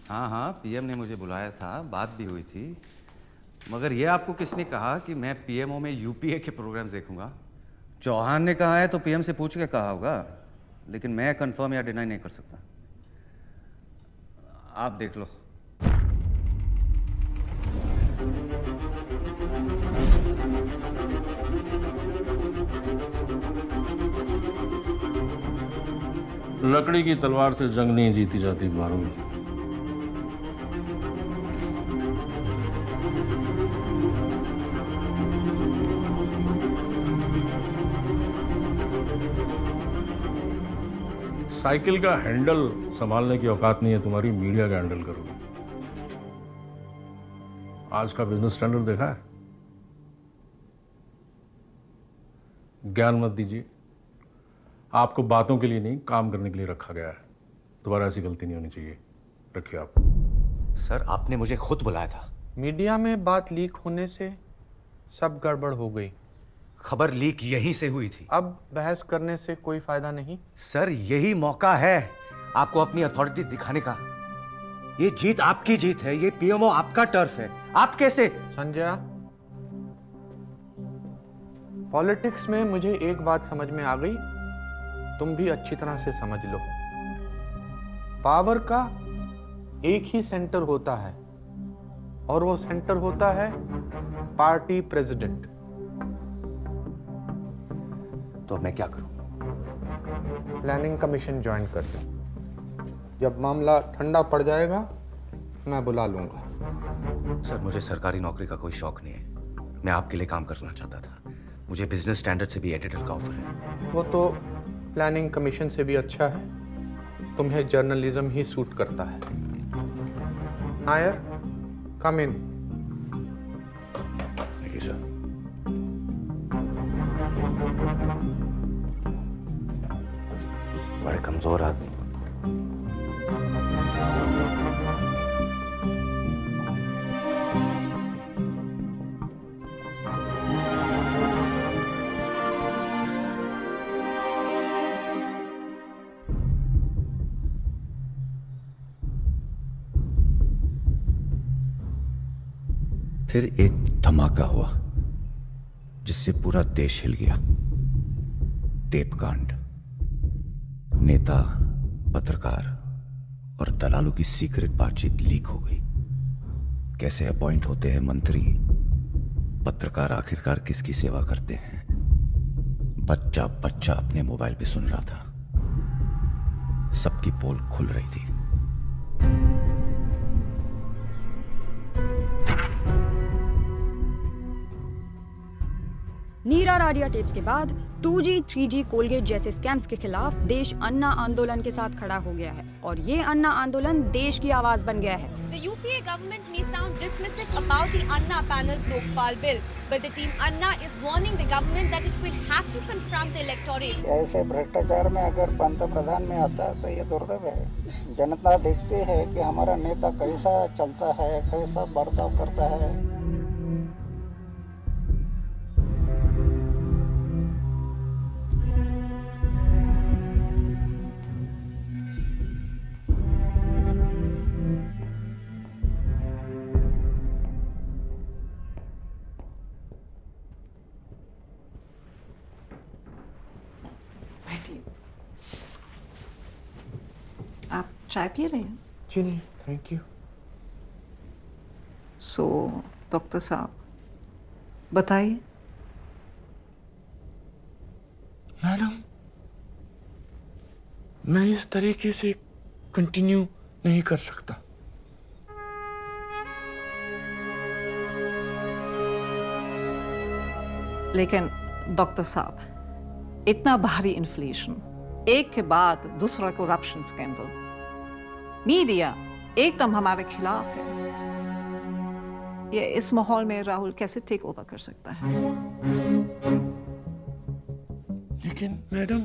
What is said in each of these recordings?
हाँ हाँ, पीएम ने मुझे बुलाया था, बात भी हुई थी। मगर ये आपको किसने कहा कि मैं पीएमओ में यूपीए के प्रोग्राम्स देखूंगा? चौहान ने कहा है तो पीएम से पूछ के कहा होगा, लेकिन मैं कंफर्म या डिनाई नहीं कर सकता। आप देख लो। लकड़ी की तलवार से जंग नहीं जीती जाती बारूद। साइकिल का हैंडल संभालने की औकात नहीं है तुम्हारी, मीडिया का हैंडल करोगे। आज का बिजनेस स्टैंडर्ड देखा है? ज्ञान मत दीजिए, आपको बातों के लिए नहीं काम करने के लिए रखा गया है। दोबारा ऐसी गलती नहीं होनी चाहिए, रखिए आप। सर, आपने मुझे खुद बुलाया था। मीडिया में बात लीक होने से सब गड़बड़ हो गई। खबर लीक यहीं से हुई थी। अब बहस करने से कोई फायदा नहीं। सर, यही मौका है आपको अपनी अथॉरिटी दिखाने का। ये जीत आपकी जीत है, ये पीएमओ आपका टर्फ है। आप कैसे? संजय, पॉलिटिक्स में मुझे एक बात समझ में आ गई, तुम भी अच्छी तरह से समझ लो। पावर का एक ही सेंटर होता है और वो सेंटर होता है पार्टी प्रेसिडेंट। तो मैं क्या करूं? प्लानिंग कमीशन ज्वाइन कर लो। जब मामला ठंडा पड़ जाएगा मैं बुला लूंगा। सर, मुझे सरकारी नौकरी का कोई शौक नहीं है। मैं आपके लिए काम करना चाहता था। मुझे बिजनेस स्टैंडर्ड से भी एडिटर का ऑफर है। वो तो प्लानिंग कमीशन से भी अच्छा है, तुम्हें जर्नलिज्म ही सूट करता है। Nair, come in. Thank you sir. बड़े कमजोर आदमी। फिर एक धमाका हुआ जिससे पूरा देश हिल गया। टेप कांड। नेता, पत्रकार और दलालों की सीक्रेट बातचीत लीक हो गई। कैसे अपॉइंट होते हैं मंत्री, पत्रकार आखिरकार किसकी सेवा करते हैं, बच्चा बच्चा अपने मोबाइल पे सुन रहा था। सबकी पोल खुल रही थी। नीरा राडिया टेप्स के बाद 2G, 3G, कोलगेट जैसे स्कैम्स के खिलाफ देश अन्ना आंदोलन के साथ खड़ा हो गया है और ये अन्ना आंदोलन देश की आवाज बन गया है। The UPA government may sound dismissive about the Anna panel's Lokpal bill, but the team Anna is warning the government that it will have to confront the electorate. ऐसे भ्रष्टाचार में अगर पंतप्रधान में आता है तो ये दुर्दैव है। जनता देखती है कि हमारा नेता कैसा चलता है, कैसा बर्ताव करता है। आप चाय पी रहे हैं? जी नहीं, थैंक यू। सो डॉक्टर साहब बताइए। मैडम, मैं इस तरीके से कंटिन्यू नहीं कर सकता। लेकिन डॉक्टर साहब, इतना भारी इन्फ्लेशन, एक के बाद दूसरा करप्शन स्कैंडल, मीडिया एकदम हमारे खिलाफ है। ये इस माहौल में राहुल कैसे टेक ओवर कर सकता है? लेकिन मैडम,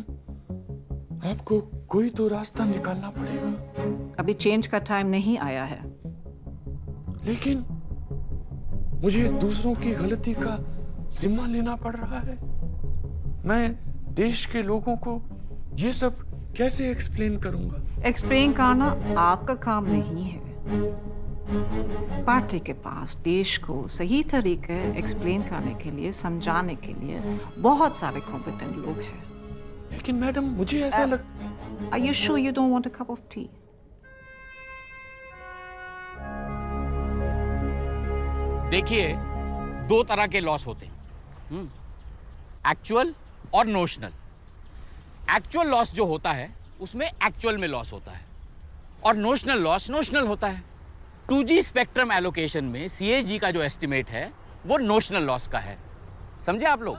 आपको कोई तो रास्ता निकालना पड़ेगा। अभी चेंज का टाइम नहीं आया है। लेकिन मुझे दूसरों की गलती का जिम्मा लेना पड़ रहा है। मैं देश के लोगों को ये सब कैसे एक्सप्लेन करूंगा? एक्सप्लेन करना आपका काम नहीं है। पार्टी के पास देश को सही तरीके एक्सप्लेन करने के लिए, समझाने के लिए बहुत सारे कॉम्पिटेंट लोग हैं। लेकिन मैडम मुझे ऐसा लगता Are you sure you don't want a cup of tea? देखिए, दो तरह के लॉस होते हैं, एक्चुअल और नोशनल। एक्चुअल लॉस जो होता है उसमें एक्चुअल में लॉस होता है, और नोशनल लॉस नोशनल होता है। 2G स्पेक्ट्रम एलोकेशन में CAG का जो एस्टिमेट है वो नोशनल लॉस का है, समझे आप लोग?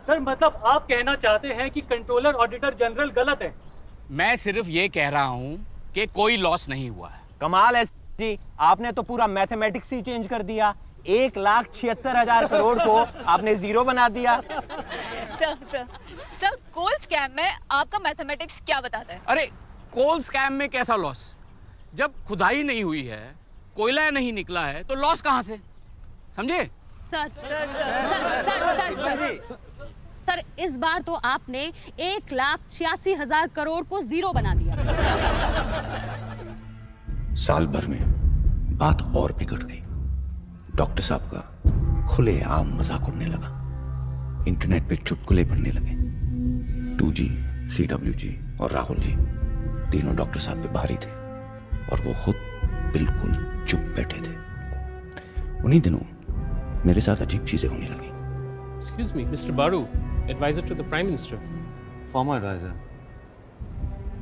सर, मतलब आप कहना चाहते हैं कि कंट्रोलर ऑडिटर जनरल गलत है? मैं सिर्फ ये कह रहा हूं कि कोई लॉस नहीं हुआ है। कमाल है जी, आपने तो पूरा मैथमेटिक्स ही चेंज कर दिया। 1,76,000 करोड़ को आपने जीरो बना दिया। सर, कोल स्कैम में आपका मैथमेटिक्स क्या बताता है? अरे कोल स्कैम में कैसा लॉस? जब खुदाई नहीं हुई है, कोयला नहीं निकला है, तो लॉस कहां से? समझे? सर, इस बार तो आपने 1,86,000 करोड़ को जीरो बना दिया। साल भर में बात और बिगड़ गई। डॉक्टर साहब का खुलेआम मजाक उड़ने लगा, इंटरनेट पे चुटकुले बनने लगे। 2G, CWG और राहुल जी तीनों डॉक्टर साहब पे भारी थे, और वो खुद बिल्कुल चुप बैठे थे। उन्हीं दिनों मेरे साथ अजीब चीजें होने लगी। Excuse me, Mr. Baru, advisor to the Prime Minister. Former adviser.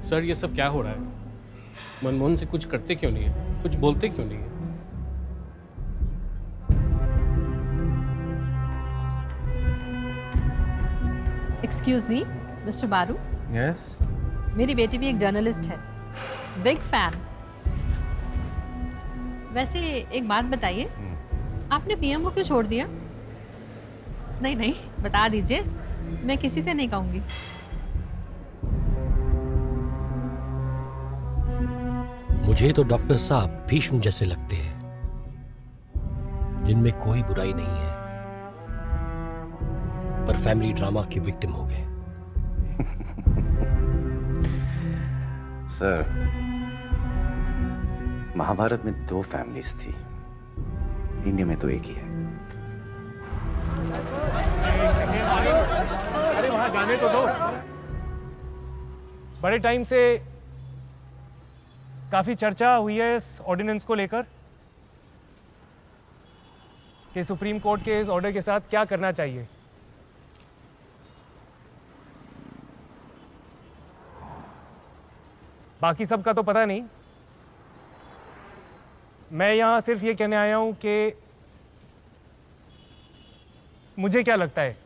Sir, ये सब क्या हो रहा है? मनमोहन से कुछ करते क्यों नहीं है? कुछ बोलते क्यों नहीं है? एक्सक्यूज मी, मिस्टर बारू। यस। मेरी बेटी भी एक जर्नलिस्ट है, बिग फैन। वैसे एक बात बताइए, आपने पीएमओ क्यों छोड़ दिया? नहीं नहीं, बता दीजिए, मैं किसी से नहीं कहूंगी। मुझे तो डॉक्टर साहब भीष्म जैसे लगते हैं, जिनमें कोई बुराई नहीं है, पर फैमिली ड्रामा की विक्टिम हो गए। सर, महाभारत में 2 फैमिलीज थी, इंडिया में तो एक ही है। अरे वहां जाने तो दो। बड़े टाइम से काफी चर्चा हुई है इस ऑर्डिनेंस को लेकर कि सुप्रीम कोर्ट के इस ऑर्डर के साथ क्या करना चाहिए। बाकी सब का तो पता नहीं, मैं यहां सिर्फ ये कहने आया हूं कि मुझे क्या लगता है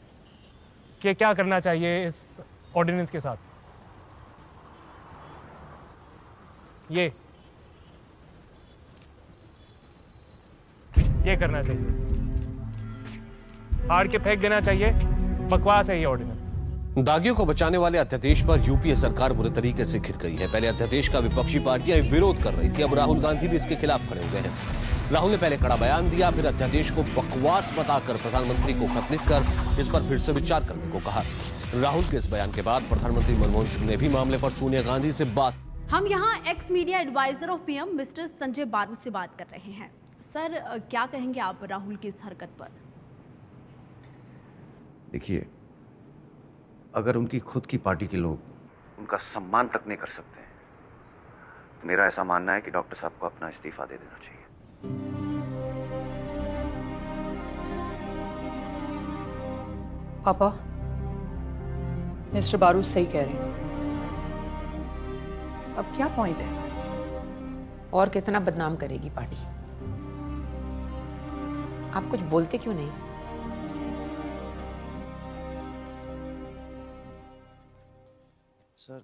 कि क्या करना चाहिए इस ऑर्डिनेंस के साथ। ये करना चाहिए, हार के फेंक देना चाहिए। बकवास है ये ऑर्डिनेंस। दागियों को बचाने वाले अध्यादेश पर यूपीए सरकार बुरे तरीके से घिर गई है। पहले अध्यादेश का विपक्षी पार्टियां विरोध कर रही थी, अब राहुल गांधी भी इसके खिलाफ खड़े हुए हैं। राहुल ने पहले कड़ा बयान दिया, फिर अध्यादेश को बकवास बताकर प्रधानमंत्री को खत लिखकर इस पर फिर से विचार करने को कहा। राहुल के इस बयान के बाद प्रधानमंत्री मनमोहन सिंह ने भी मामले पर सोनिया गांधी से बात। हम यहाँ ex media adviser of PM mister Sanjay Baru से बात कर रहे हैं। सर, क्या कहेंगे आप राहुल की इस हरकत पर? देखिए, अगर उनकी खुद की पार्टी के लोग उनका सम्मान तक नहीं कर सकते, तो मेरा ऐसा मानना है कि डॉक्टर साहब को अपना इस्तीफा दे देना चाहिए। पापा, मिस्टर बारू सही कह रहे हैं। अब क्या पॉइंट है? और कितना बदनाम करेगी पार्टी? आप कुछ बोलते क्यों नहीं? सर,